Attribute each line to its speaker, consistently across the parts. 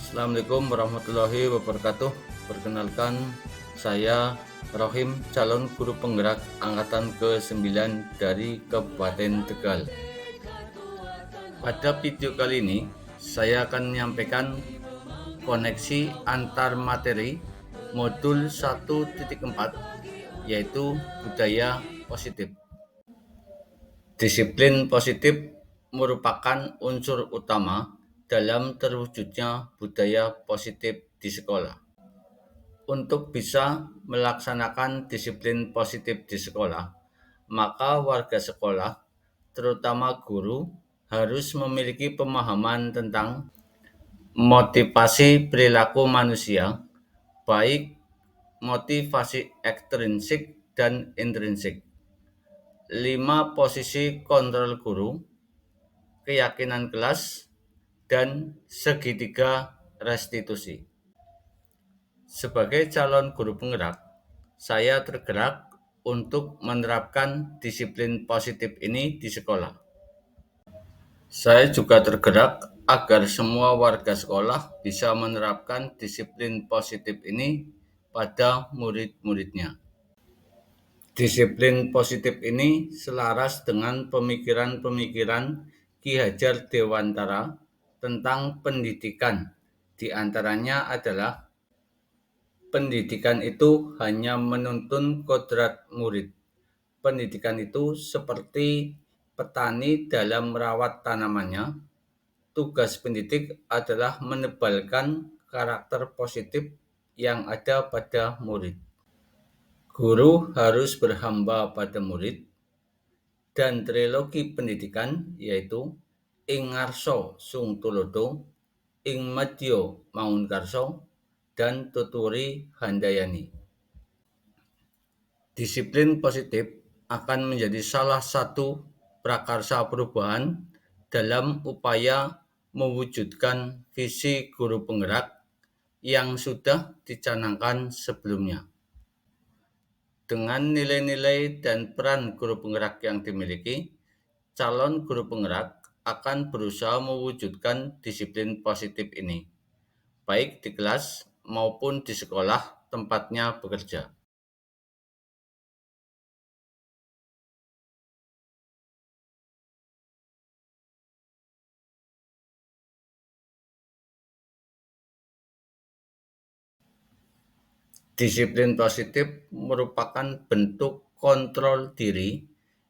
Speaker 1: Assalamualaikum warahmatullahi wabarakatuh. Perkenalkan, saya Rohim, calon guru penggerak angkatan ke-9 dari Kabupaten Tegal. Pada video kali ini, saya akan menyampaikan koneksi antar materi modul 1.4, yaitu budaya positif. Disiplin positif merupakan unsur utama dalam terwujudnya budaya positif di sekolah. Untuk bisa melaksanakan disiplin positif di sekolah, maka warga sekolah, terutama guru, harus memiliki pemahaman tentang motivasi perilaku manusia, baik motivasi ekstrinsik dan intrinsik. 5 posisi kontrol guru, keyakinan kelas, dan segitiga restitusi. Sebagai calon guru penggerak, saya tergerak untuk menerapkan disiplin positif ini di sekolah. Saya juga tergerak agar semua warga sekolah bisa menerapkan disiplin positif ini pada murid-muridnya. Disiplin positif ini selaras dengan pemikiran-pemikiran Ki Hajar Dewantara tentang pendidikan. Di antaranya adalah pendidikan itu hanya menuntun kodrat murid. Pendidikan itu seperti petani dalam merawat tanamannya. Tugas pendidik adalah menebalkan karakter positif yang ada pada murid. Guru harus berhamba pada murid, dan trilogi pendidikan yaitu Ing Ngarsa Sung Tulodo, Ing Madya Mangunkarsa, dan Tuturi Handayani. Disiplin positif akan menjadi salah satu prakarsa perubahan dalam upaya mewujudkan visi guru penggerak yang sudah dicanangkan sebelumnya. Dengan nilai-nilai dan peran guru penggerak yang dimiliki, calon guru penggerak akan berusaha mewujudkan disiplin positif ini, baik di kelas maupun di sekolah tempatnya bekerja. Disiplin positif merupakan bentuk kontrol diri,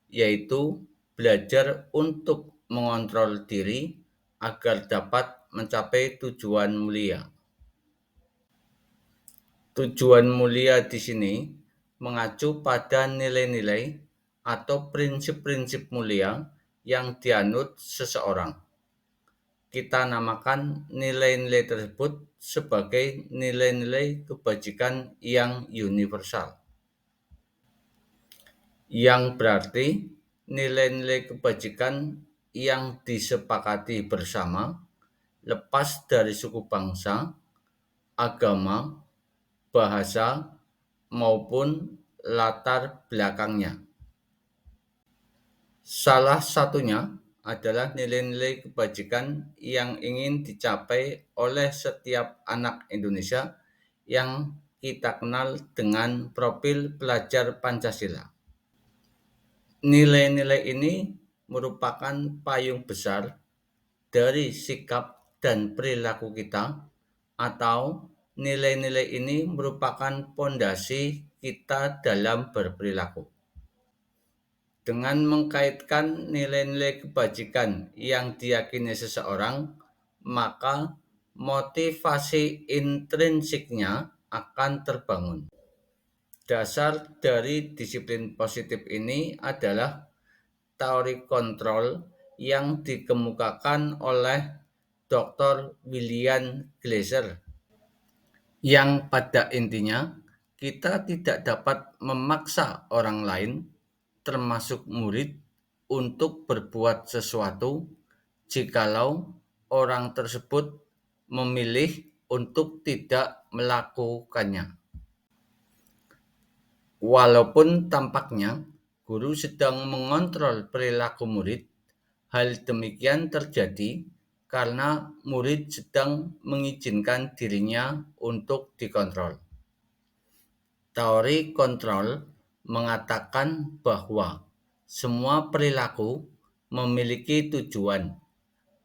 Speaker 1: yaitu belajar untuk mengontrol diri agar dapat mencapai tujuan mulia. Tujuan mulia di sini mengacu pada nilai-nilai atau prinsip-prinsip mulia yang dianut seseorang. Kita namakan nilai-nilai tersebut sebagai nilai-nilai kebajikan yang universal, yang berarti nilai-nilai kebajikan yang disepakati bersama, lepas dari suku bangsa, agama, bahasa, maupun latar belakangnya. Salah satunya adalah nilai-nilai kebajikan yang ingin dicapai oleh setiap anak Indonesia yang kita kenal dengan profil pelajar Pancasila. Nilai-nilai ini merupakan payung besar dari sikap dan perilaku kita, atau nilai-nilai ini merupakan pondasi kita dalam berperilaku. Dengan mengkaitkan nilai-nilai kebajikan yang diyakini seseorang, maka motivasi intrinsiknya akan terbangun. Dasar dari disiplin positif ini adalah teori kontrol yang dikemukakan oleh Dr. William Glasser, yang pada intinya kita tidak dapat memaksa orang lain, termasuk murid, untuk berbuat sesuatu jikalau orang tersebut memilih untuk tidak melakukannya. Walaupun tampaknya guru sedang mengontrol perilaku murid, hal demikian terjadi karena murid sedang mengizinkan dirinya untuk dikontrol. Teori kontrol mengatakan bahwa semua perilaku memiliki tujuan,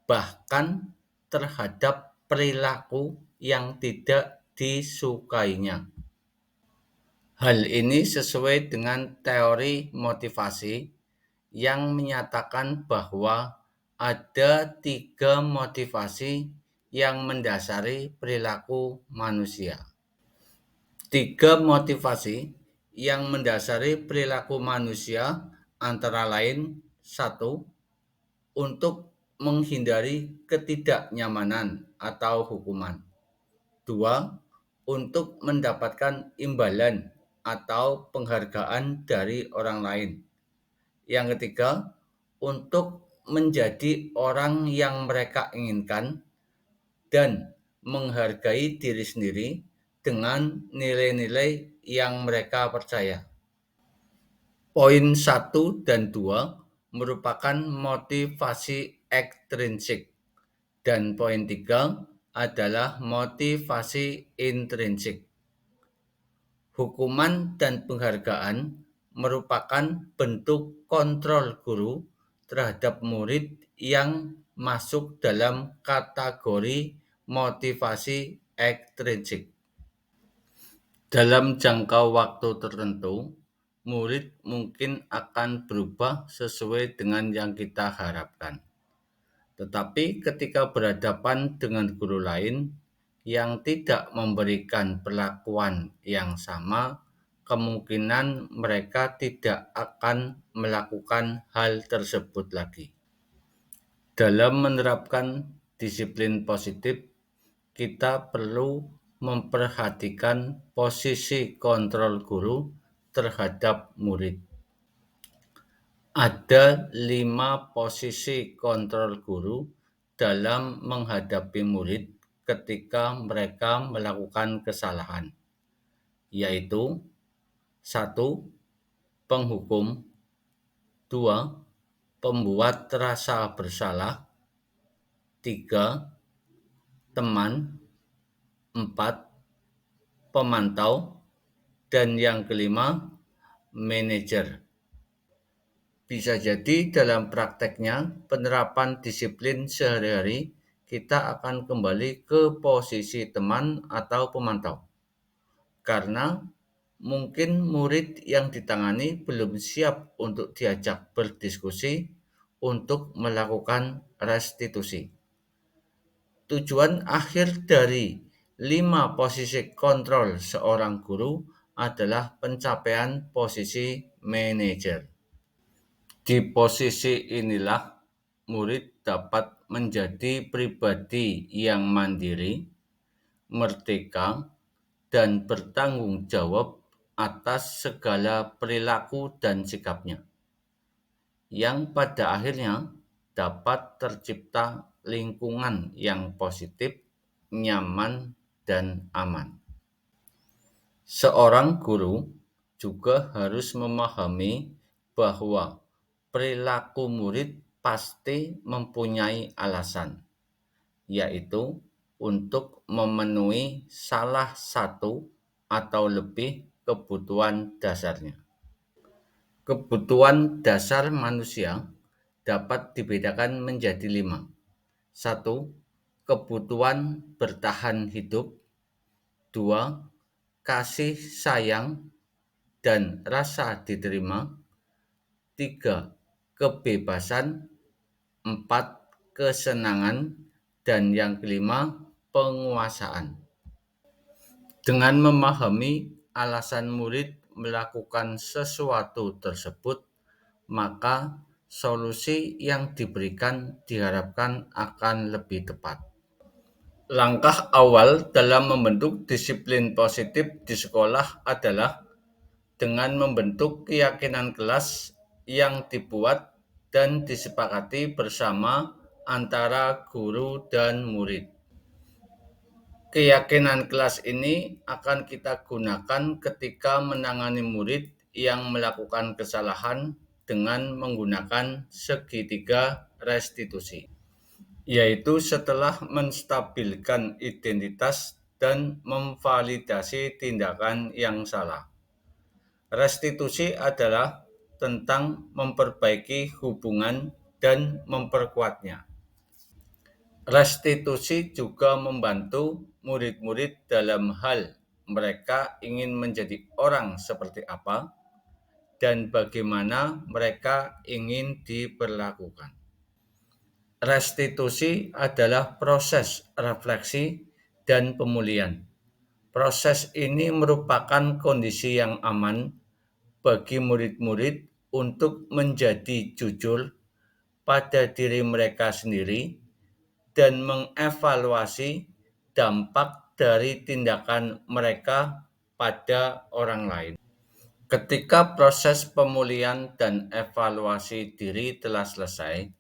Speaker 1: bahkan terhadap perilaku yang tidak disukainya. Hal ini sesuai dengan teori motivasi yang menyatakan bahwa ada 3 motivasi yang mendasari perilaku manusia. 3 motivasi yang mendasari perilaku manusia antara lain: 1. Untuk menghindari ketidaknyamanan atau hukuman. 2. Untuk mendapatkan imbalan atau penghargaan dari orang lain. Yang ketiga, untuk menjadi orang yang mereka inginkan dan menghargai diri sendiri dengan nilai-nilai yang mereka percaya. Poin 1 dan 2 merupakan motivasi ekstrinsik, dan poin 3 adalah motivasi intrinsik. Hukuman dan penghargaan merupakan bentuk kontrol guru terhadap murid yang masuk dalam kategori motivasi ekstrinsik. Dalam jangka waktu tertentu, murid mungkin akan berubah sesuai dengan yang kita harapkan. Tetapi ketika berhadapan dengan guru lain yang tidak memberikan perlakuan yang sama, kemungkinan mereka tidak akan melakukan hal tersebut lagi. Dalam menerapkan disiplin positif, kita perlu memperhatikan posisi kontrol guru terhadap murid. Ada 5 posisi kontrol guru dalam menghadapi murid ketika mereka melakukan kesalahan, yaitu: 1. Penghukum. 2. Pembuat rasa bersalah. 3. Teman. 4. Pemantau. Dan yang kelima, manajer. Bisa jadi dalam prakteknya penerapan disiplin sehari-hari, kita akan kembali ke posisi teman atau pemantau. Karena mungkin murid yang ditangani belum siap untuk diajak berdiskusi untuk melakukan restitusi. Tujuan akhir dari 5 posisi kontrol seorang guru adalah pencapaian posisi manajer. Di posisi inilah murid dapat menjadi pribadi yang mandiri, merdeka, dan bertanggung jawab atas segala perilaku dan sikapnya, yang pada akhirnya dapat tercipta lingkungan yang positif, nyaman, dan aman. Seorang guru juga harus memahami bahwa perilaku murid pasti mempunyai alasan, yaitu untuk memenuhi salah satu atau lebih kebutuhan dasarnya. Kebutuhan dasar manusia dapat dibedakan menjadi 5. 1. Kebutuhan bertahan hidup. 2. Kasih sayang dan rasa diterima. 3. Kebebasan. 4. Kesenangan. Dan yang kelima, penguasaan. Dengan memahami alasan murid melakukan sesuatu tersebut, maka solusi yang diberikan diharapkan akan lebih tepat. Langkah awal dalam membentuk disiplin positif di sekolah adalah dengan membentuk keyakinan kelas yang dibuat dan disepakati bersama antara guru dan murid. Keyakinan kelas ini akan kita gunakan ketika menangani murid yang melakukan kesalahan dengan menggunakan segitiga restitusi. yaitu setelah menstabilkan identitas dan memvalidasi tindakan yang salah. Restitusi adalah tentang memperbaiki hubungan dan memperkuatnya. Restitusi juga membantu murid-murid dalam hal mereka ingin menjadi orang seperti apa dan bagaimana mereka ingin diperlakukan. Restitusi adalah proses refleksi dan pemulihan. Proses ini merupakan kondisi yang aman bagi murid-murid untuk menjadi jujur pada diri mereka sendiri dan mengevaluasi dampak dari tindakan mereka pada orang lain. Ketika proses pemulihan dan evaluasi diri telah selesai,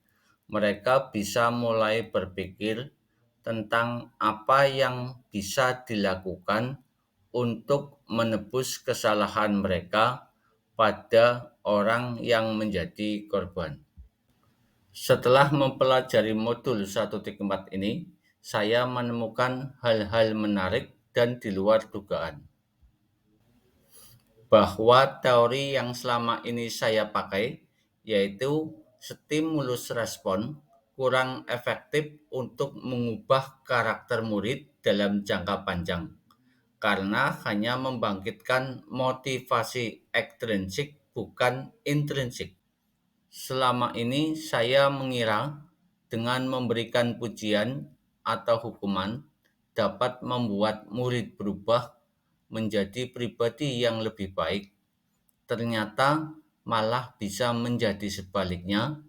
Speaker 1: mereka bisa mulai berpikir tentang apa yang bisa dilakukan untuk menebus kesalahan mereka pada orang yang menjadi korban. Setelah mempelajari modul 1.4 ini, saya menemukan hal-hal menarik dan di luar dugaan. Bahwa teori yang selama ini saya pakai, yaitu stimulus respon, kurang efektif untuk mengubah karakter murid dalam jangka panjang, karena hanya membangkitkan motivasi ekstrinsik bukan intrinsik. Selama ini saya mengira dengan memberikan pujian atau hukuman dapat membuat murid berubah menjadi pribadi yang lebih baik. Ternyata malah bisa menjadi sebaliknya,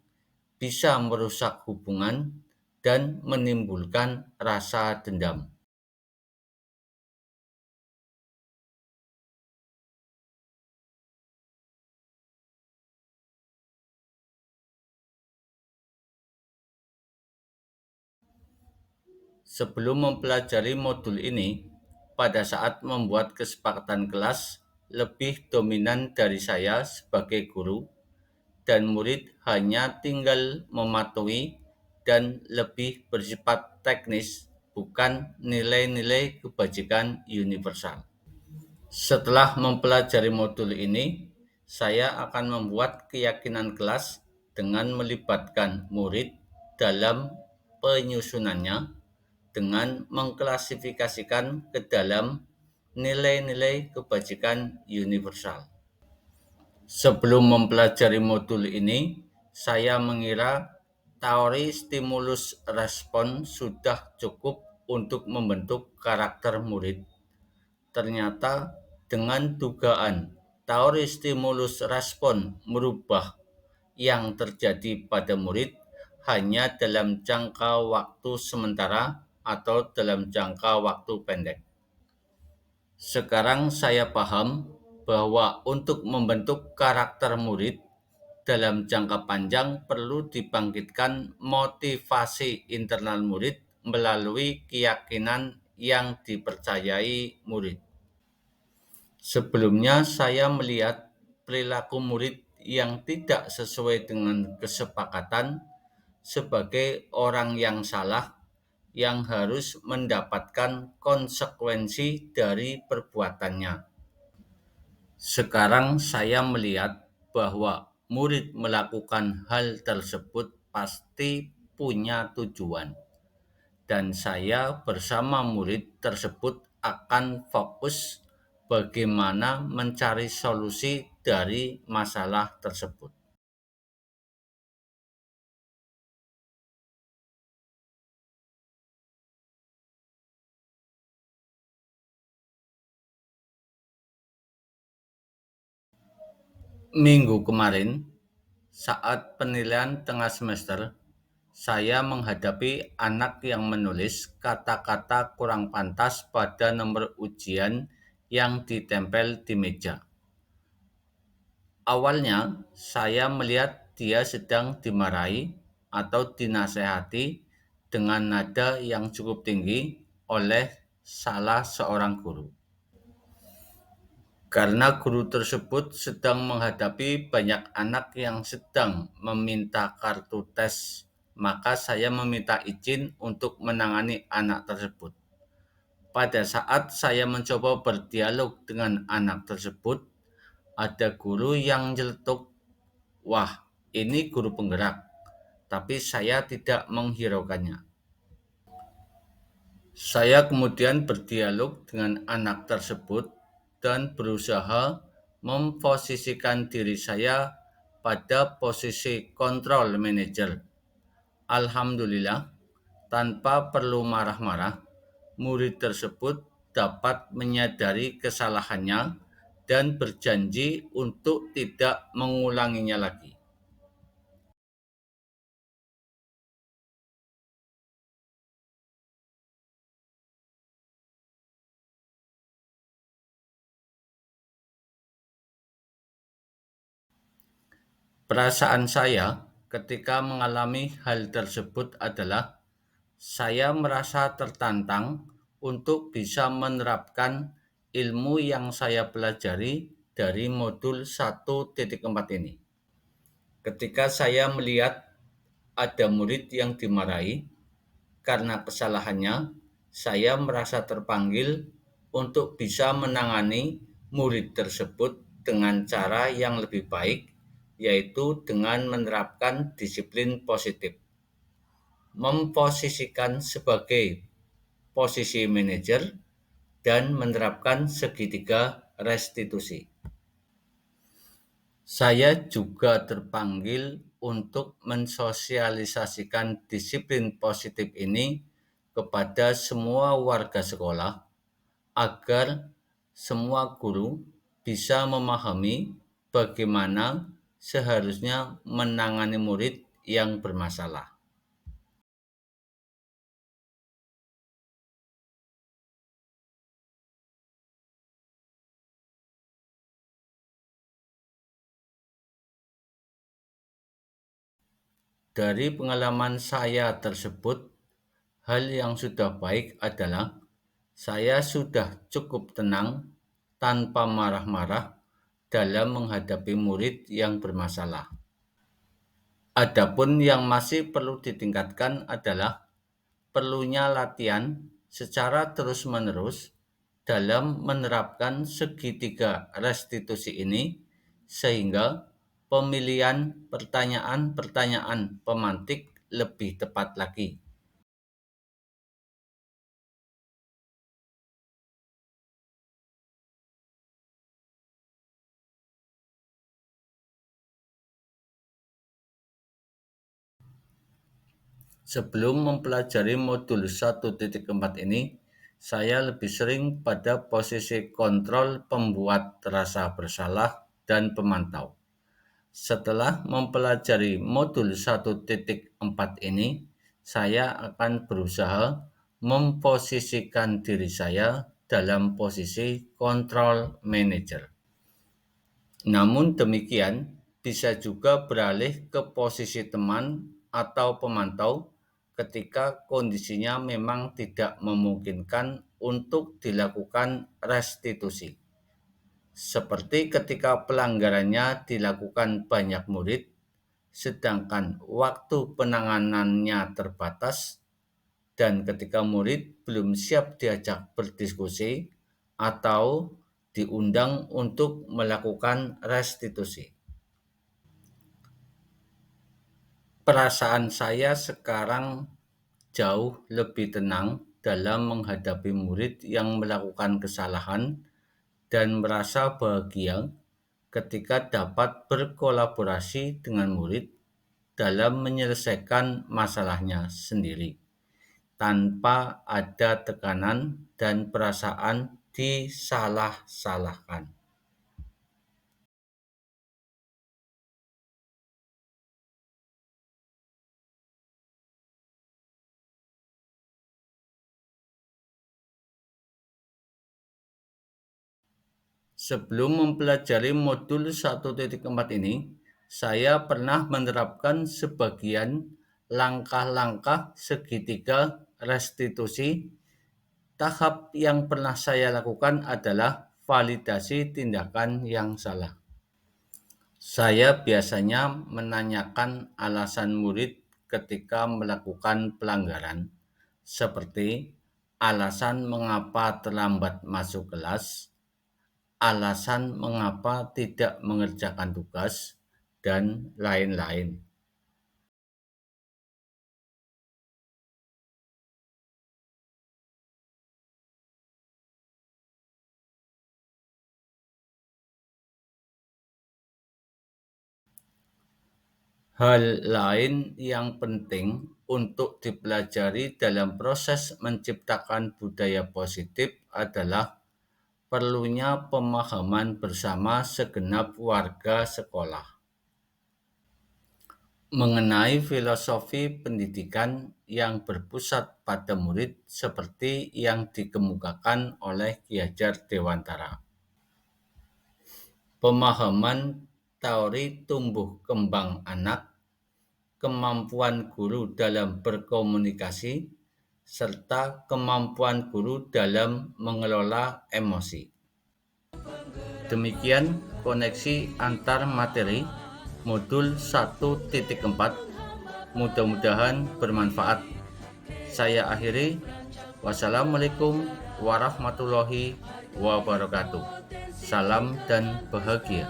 Speaker 1: bisa merusak hubungan dan menimbulkan rasa dendam. Sebelum mempelajari modul ini, pada saat membuat kesepakatan kelas, lebih dominan dari saya sebagai guru, dan murid hanya tinggal mematuhi dan lebih bersifat teknis, bukan nilai-nilai kebajikan universal. Setelah mempelajari modul ini, saya akan membuat keyakinan kelas dengan melibatkan murid dalam penyusunannya dengan mengklasifikasikan ke dalam nilai-nilai kebajikan universal. Sebelum mempelajari modul ini, saya mengira teori stimulus respon sudah cukup untuk membentuk karakter murid. Ternyata dengan dugaan teori stimulus respon merubah yang terjadi pada murid hanya dalam jangka waktu sementara atau dalam jangka waktu pendek. Sekarang saya paham bahwa untuk membentuk karakter murid dalam jangka panjang perlu dibangkitkan motivasi internal murid melalui keyakinan yang dipercayai murid. Sebelumnya saya melihat perilaku murid yang tidak sesuai dengan kesepakatan sebagai orang yang salah yang harus mendapatkan konsekuensi dari perbuatannya. Sekarang saya melihat bahwa murid melakukan hal tersebut pasti punya tujuan, dan saya bersama murid tersebut akan fokus bagaimana mencari solusi dari masalah tersebut. Minggu kemarin, saat penilaian tengah semester, saya menghadapi anak yang menulis kata-kata kurang pantas pada nomor ujian yang ditempel di meja. Awalnya, saya melihat dia sedang dimarahi atau dinasehati dengan nada yang cukup tinggi oleh salah seorang guru. Karena guru tersebut sedang menghadapi banyak anak yang sedang meminta kartu tes maka saya meminta izin untuk menangani anak tersebut. Pada saat saya mencoba berdialog dengan anak tersebut, ada guru yang nyeletuk, "Wah, ini guru penggerak," tapi saya tidak menghiraukannya. Saya kemudian berdialog dengan anak tersebut dan berusaha memposisikan diri saya pada posisi kontrol manajer. Alhamdulillah, tanpa perlu marah-marah, murid tersebut dapat menyadari kesalahannya dan berjanji untuk tidak mengulanginya lagi. Perasaan saya ketika mengalami hal tersebut adalah saya merasa tertantang untuk bisa menerapkan ilmu yang saya pelajari dari modul 1.4 ini. Ketika saya melihat ada murid yang dimarahi karena kesalahannya, saya merasa terpanggil untuk bisa menangani murid tersebut dengan cara yang lebih baik, yaitu dengan menerapkan disiplin positif, memposisikan sebagai posisi manajer, dan menerapkan segitiga restitusi. Saya juga terpanggil untuk mensosialisasikan disiplin positif ini kepada semua warga sekolah agar semua guru bisa memahami bagaimana seharusnya menangani murid yang bermasalah. Dari pengalaman saya tersebut, hal yang sudah baik adalah saya sudah cukup tenang tanpa marah-marah dalam menghadapi murid yang bermasalah. Adapun yang masih perlu ditingkatkan adalah perlunya latihan secara terus-menerus dalam menerapkan segitiga restitusi ini sehingga pemilihan pertanyaan-pertanyaan pemantik lebih tepat lagi. Sebelum mempelajari modul 1.4 ini, saya lebih sering pada posisi kontrol pembuat rasa bersalah dan pemantau. Setelah mempelajari modul 1.4 ini, saya akan berusaha memposisikan diri saya dalam posisi kontrol manager. Namun demikian, bisa juga beralih ke posisi teman atau pemantau ketika kondisinya memang tidak memungkinkan untuk dilakukan restitusi. Seperti ketika pelanggarannya dilakukan banyak murid, sedangkan waktu penanganannya terbatas, dan ketika murid belum siap diajak berdiskusi atau diundang untuk melakukan restitusi. Perasaan saya sekarang jauh lebih tenang dalam menghadapi murid yang melakukan kesalahan dan merasa bahagia ketika dapat berkolaborasi dengan murid dalam menyelesaikan masalahnya sendiri tanpa ada tekanan dan perasaan disalah-salahkan. Sebelum mempelajari modul 1.4 ini, saya pernah menerapkan sebagian langkah-langkah segitiga restitusi. Tahap yang pernah saya lakukan adalah validasi tindakan yang salah. Saya biasanya menanyakan alasan murid ketika melakukan pelanggaran, seperti alasan mengapa terlambat masuk kelas, alasan mengapa tidak mengerjakan tugas, dan lain-lain. Hal lain yang penting untuk dipelajari dalam proses menciptakan budaya positif adalah perlunya pemahaman bersama segenap warga sekolah mengenai filosofi pendidikan yang berpusat pada murid seperti yang dikemukakan oleh Ki Hajar Dewantara. Pemahaman teori tumbuh kembang anak, kemampuan guru dalam berkomunikasi, serta kemampuan guru dalam mengelola emosi. Demikian koneksi antar materi modul 1.4. Mudah-mudahan bermanfaat. Saya akhiri. Wassalamualaikum warahmatullahi wabarakatuh. Salam dan bahagia.